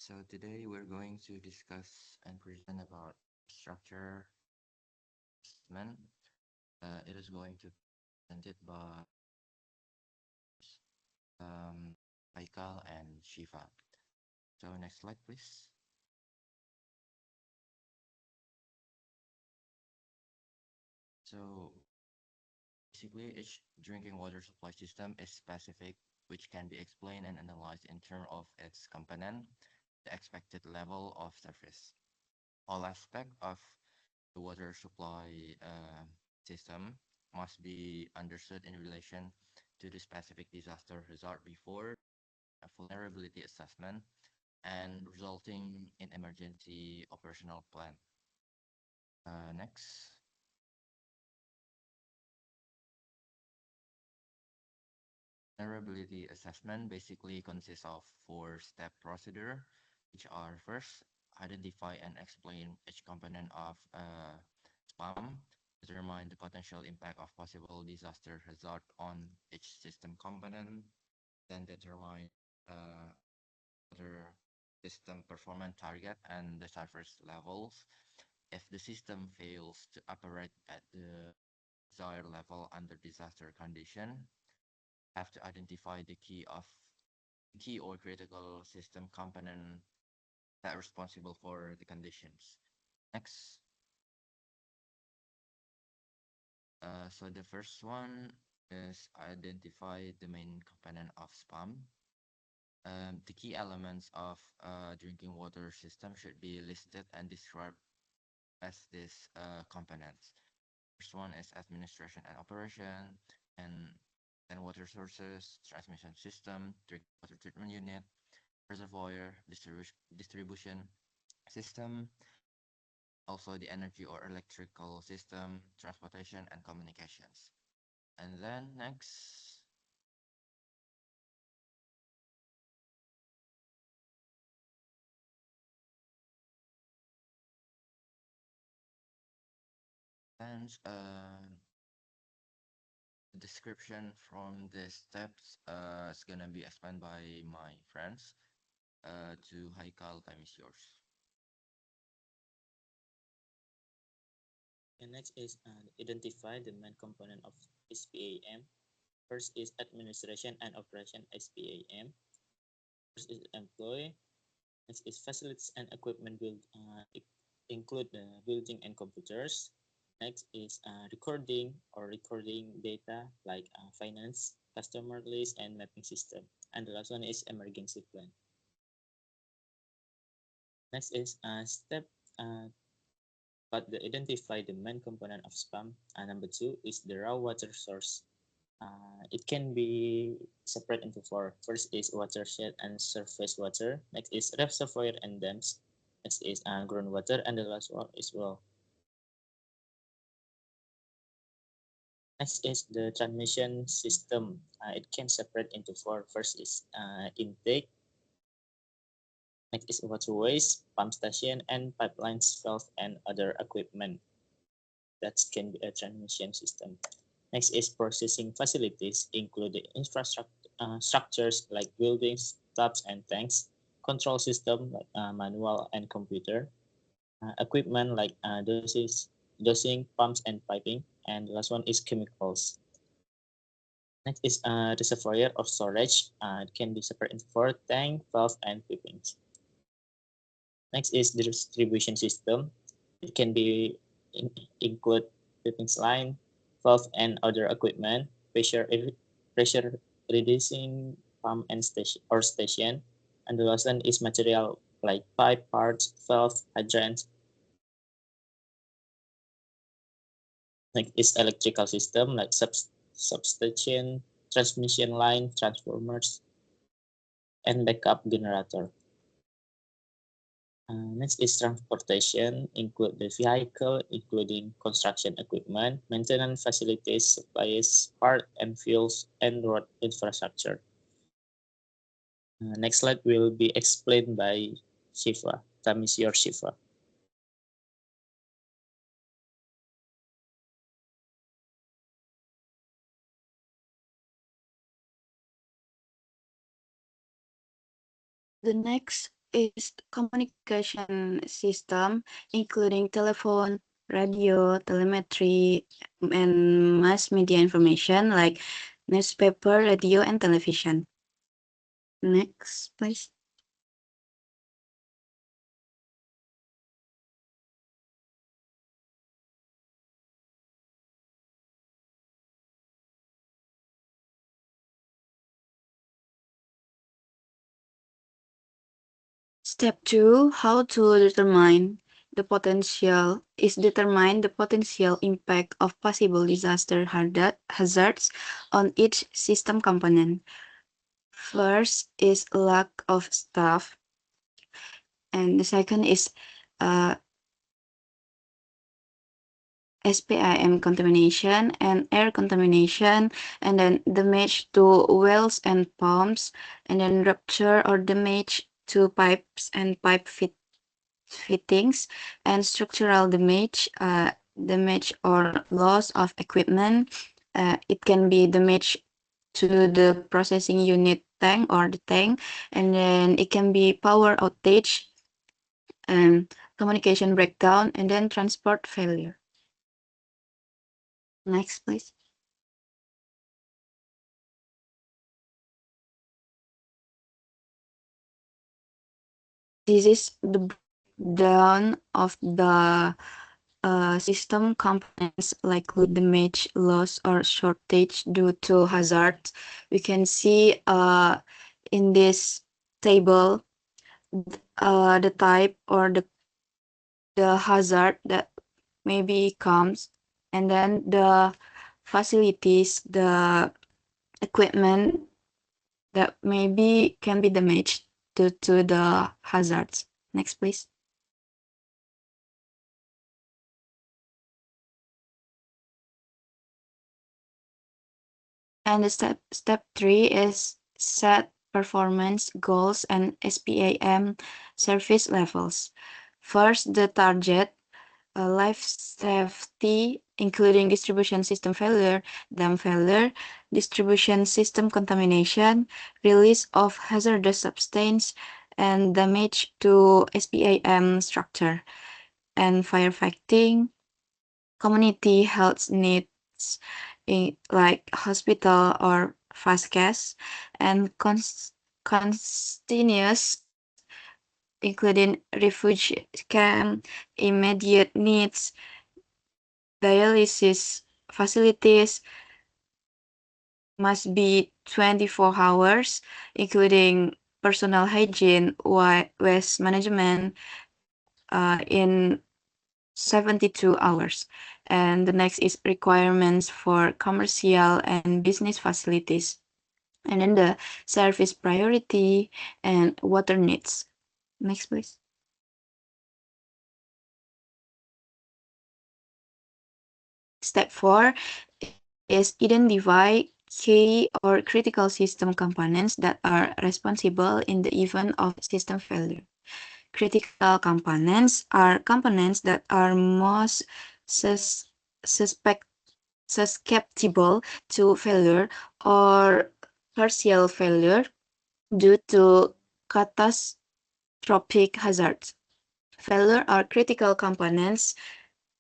So today we're going to discuss and present about structure assessment. It is going to be presented by um, Haikal and Shifa. So next slide, please. So basically, each drinking water supply system is specific, which can be explained and analyzed in terms of its component, the expected level of service. All aspects of the water supply system must be understood in relation to the specific disaster result before a vulnerability assessment and resulting in emergency operational plan. Next. Vulnerability assessment basically consists of four-step procedure, which are first, identify and explain each component of SPAM, determine the potential impact of possible disaster result on each system component, then determine other system performance target and the service levels. If the system fails to operate at the desired level under disaster condition, have to identify the key or critical system component that are responsible for the conditions. Next. So the first one is identify the main component of SPAM. The key elements of drinking water system should be listed and described as these components. First one is administration and operation, and then water sources, transmission system, drinking water treatment unit, reservoir, distribution system, also the energy or electrical system, transportation, and communications. And then next, and the description from the steps is gonna be explained by my friends. To Haikal, time is yours. And next is identify the main component of SPAM. First is administration and operation SPAM. First is employee. Next is facilities and equipment build. Include the building and computers. Next is recording data like finance, customer list, and mapping system. And the last one is emergency plan. Next is step but to identify the main component of SPAM. Number two is the raw water source. It can be separated into four. First is watershed and surface water. Next is reservoir and dams. Next is groundwater, and the last one is well. Next is the transmission system. It can separate into four. First is intake. Next is waterways, pump station, and pipelines, valve, and other equipment. That can be a transmission system. Next is processing facilities, including structures like buildings, taps, and tanks, control system like manual and computer, equipment like dosing, pumps, and piping, and the last one is chemicals. Next is reservoir of storage. It can be separated into four: tank, valve, and pipings. Next is the distribution system. It can be include pipings line, valve, and other equipment, pressure reducing pump and station. And the last one is material like pipe, parts, valve, hydrants. Like is electrical system like substation, transmission line, transformers, and backup generator. Next is transportation, include the vehicle, including construction equipment, maintenance facilities, supplies, part and fuels, and road infrastructure. Next slide will be explained by Shifa. Time is your Shifa. The next is communication system, including telephone, radio, telemetry, and mass media information like newspaper, radio, and television. Next, please. Step 2, how to determine the potential is determine the potential impact of possible disaster hazards on each system component. First is lack of staff, and the second is uh, SPIM contamination and air contamination, and then damage to wells and pumps, and then rupture or damage to pipes and fittings, and structural damage, damage or loss of equipment. It can be damage to the processing unit tank or the tank, and then it can be power outage, and communication breakdown, and then transport failure. Next, please. This is the breakdown of the system components likely damage, loss, or shortage due to hazards. We can see in this table the type or the hazard that maybe comes, and then the facilities, the equipment that maybe can be damaged due to the hazards. Next, please. And the step 3 is set performance goals and SPAM service levels. First, the target, life safety, including distribution system failure, dam failure, distribution system contamination, release of hazardous substance, and damage to SPAM structure, and firefighting, community health needs like hospital or fast gas, and continuous, including refugee camp, immediate needs, dialysis facilities must be 24 hours, including personal hygiene, waste management in 72 hours. And the next is requirements for commercial and business facilities. And then the service priority and water needs. Next, please. Step 4 is identify key or critical system components that are responsible in the event of system failure. Critical components are components that are most suspect susceptible to failure or partial failure due to catastrophic hazards. Failure or critical components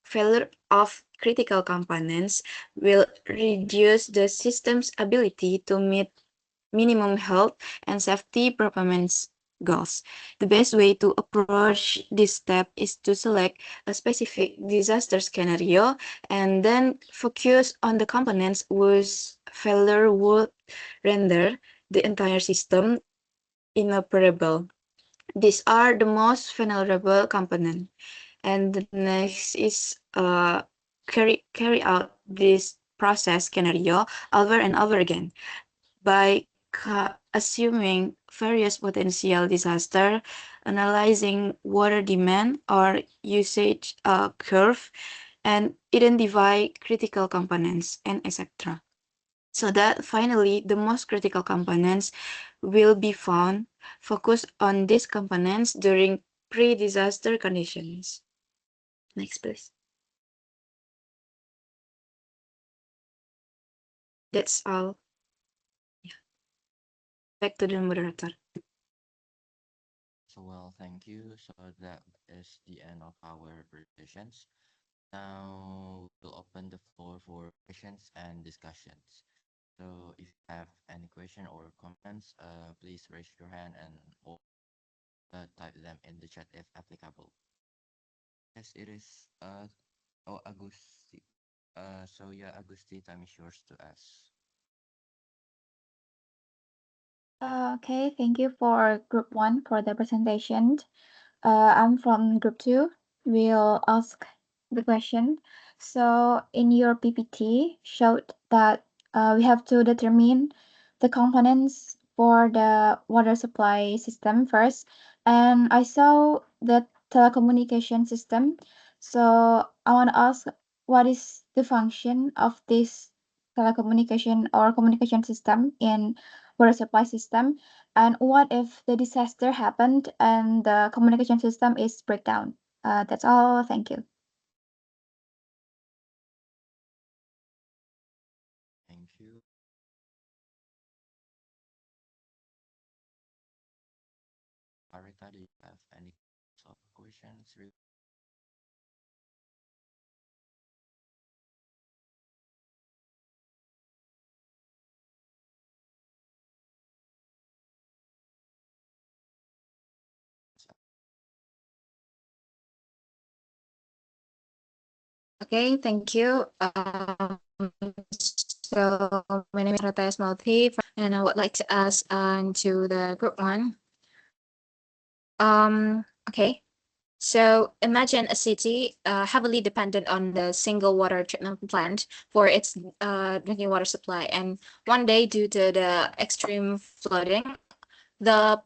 Failure of critical components will reduce the system's ability to meet minimum health and safety performance goals. The best way to approach this step is to select a specific disaster scenario and then focus on the components whose failure would render the entire system inoperable. These are the most vulnerable components. And the next is carry out this process scenario over and over again by assuming various potential disaster, analyzing water demand or usage curve, and identify critical components, and etc. So that finally the most critical components will be found. Focus on these components during pre-disaster conditions. Next, please. That's all. Yeah. Back to the moderator. Well, thank you. So that is the end of our presentations. Now we'll open the floor for questions and discussions. So if you have any question or comments, please raise your hand and or type them in the chat if applicable. Yes, it is. Oh, Agusti. So yeah, Agusti, time is yours to ask. Okay, thank you for group one for the presentation. I'm from group two. We'll ask the question. So in your PPT showed that we have to determine the components for the water supply system first. And I saw the telecommunication system. So I want to ask what is the function of this telecommunication or communication system in water supply system? And what if the disaster happened and the communication system is breakdown? That's all. Thank you. Thank you. Arita, do you have any sort of questions? Okay, thank you. So my name is Luthfi, and I would like to ask to the group one. Okay. So imagine a city heavily dependent on the single water treatment plant for its drinking water supply. And one day, due to the extreme flooding, the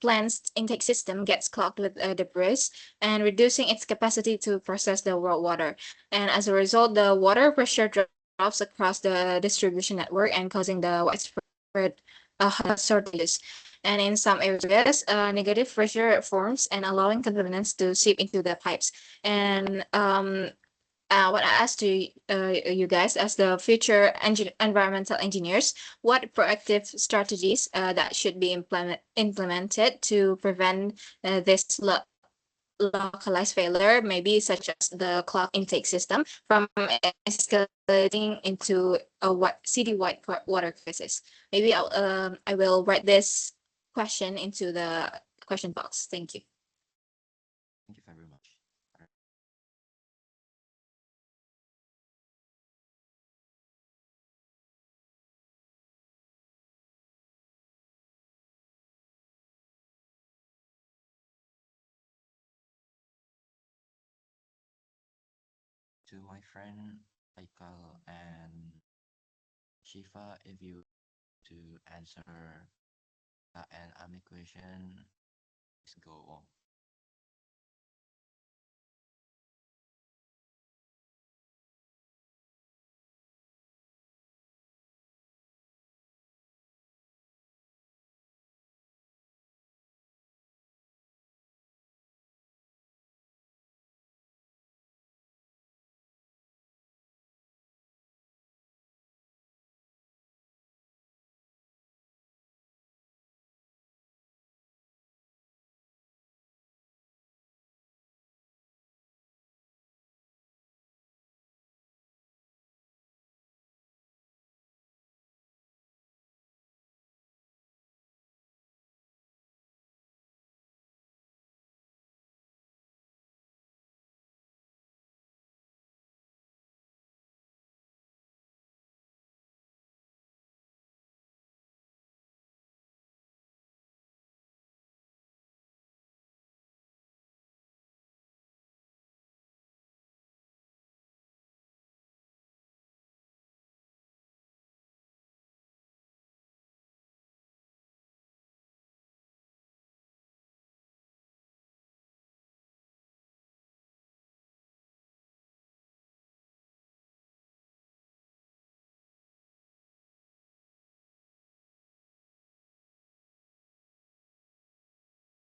plant's intake system gets clogged with debris and reducing its capacity to process the raw water. And as a result, the water pressure drops across the distribution network and causing the widespread shortages. And in some areas, negative pressure forms and allowing contaminants to seep into the pipes. And what I asked to you guys as the future environmental engineers, what proactive strategies that should be implemented to prevent this localized failure, maybe such as the clock intake system, from escalating into a city-wide water crisis. Maybe I will write this question into the question box. Thank you. Thank you very much. To my friend Haikal and Shifa, if you to answer an AMI question, please go on.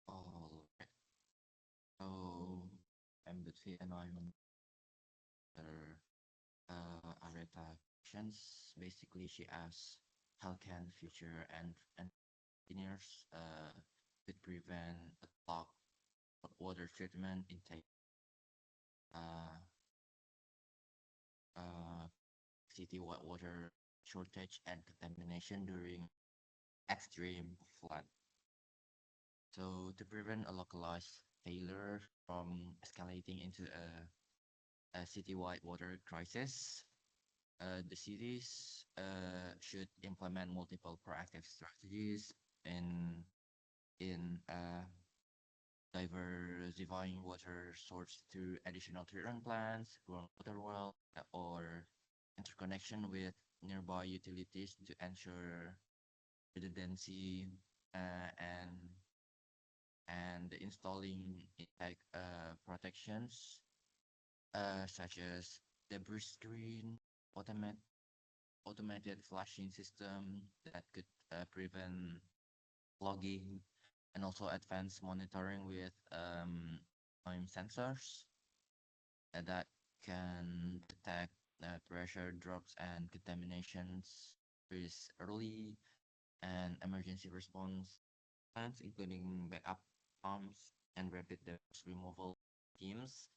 All right. So I'm Luthfi and I'm another Areta questions. Basically, she asks, how can future and engineers could prevent a water treatment intake, uh, uh, city-wide water shortage and contamination during extreme flood. So to prevent a localized failure from escalating into a citywide water crisis, the cities should implement multiple proactive strategies in diversifying water source through additional treatment plants, groundwater well, or interconnection with nearby utilities to ensure redundancy and installing intake protections such as debris screen, automate, automated flushing system that could prevent clogging, and also advanced monitoring with time sensors that can detect pressure drops and contaminations risk early, and emergency response plans, including backup pumps and rapid debris removal teams,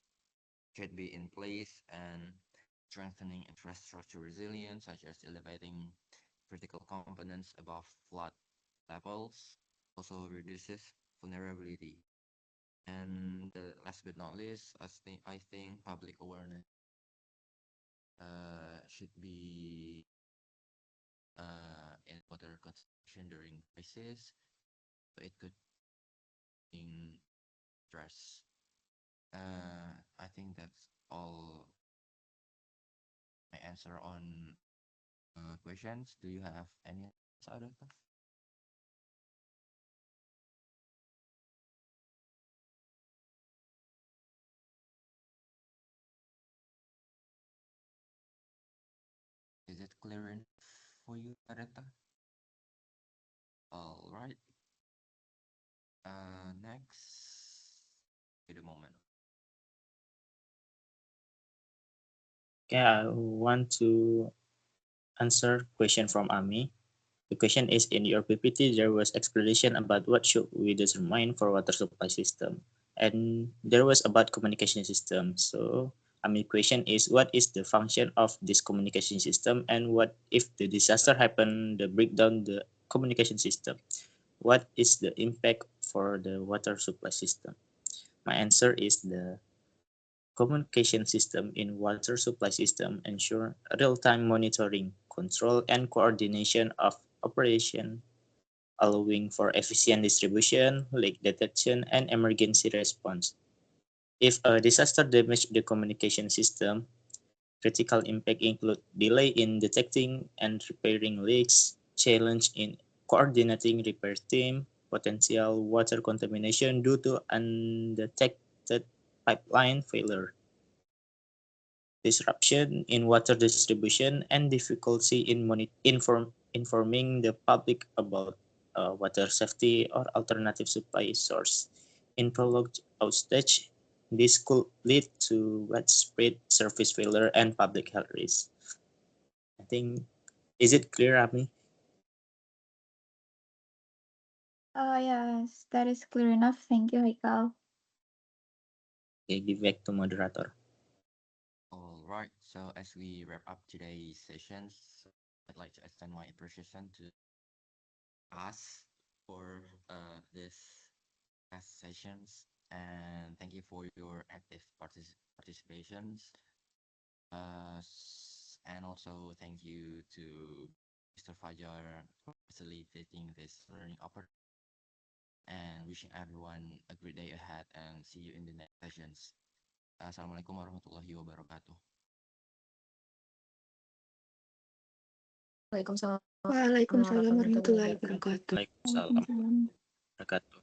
should be in place, and strengthening infrastructure resilience, such as elevating critical components above flood levels, also reduces vulnerability. And last but not least, I think public awareness should be in water conservation during crisis, so it could bring stress. I think that's all my answer on questions. Do you have any other stuff? Is it clear enough for you, Areta? All right. Next, wait a moment. Okay, I want to answer question from Ami. The question is, in your PPT, there was explanation about what should we determine for water supply system. And there was about communication system. So Ami question is, what is the function of this communication system, and what if the disaster happen, the breakdown the communication system? What is the impact for the water supply system? My answer is the communication system in water supply system ensure real-time monitoring, control, and coordination of operation, allowing for efficient distribution, leak detection, and emergency response. If a disaster damages the communication system, critical impact include delay in detecting and repairing leaks, challenge in coordinating repair team, potential water contamination due to undetected pipeline failure, disruption in water distribution, and difficulty in informing the public about water safety or alternative supply source. In prolonged outage, this could lead to widespread service failure and public health risks. I think, is it clear, Ami? Yes, that is clear enough. Thank you, Haikal. Okay, give back to moderator. All right. So as we wrap up today's sessions, I'd like to extend my appreciation to us for this past sessions, and thank you for your active participations. And also thank you to Mr. Fajar for facilitating this learning opportunity, and wishing everyone a great day ahead, and see you in the next sessions. Assalamualaikum warahmatullahi wabarakatuh. Waalaikumsalam warahmatullahi wabarakatuh. Waalaikumsalam warahmatullahi wabarakatuh.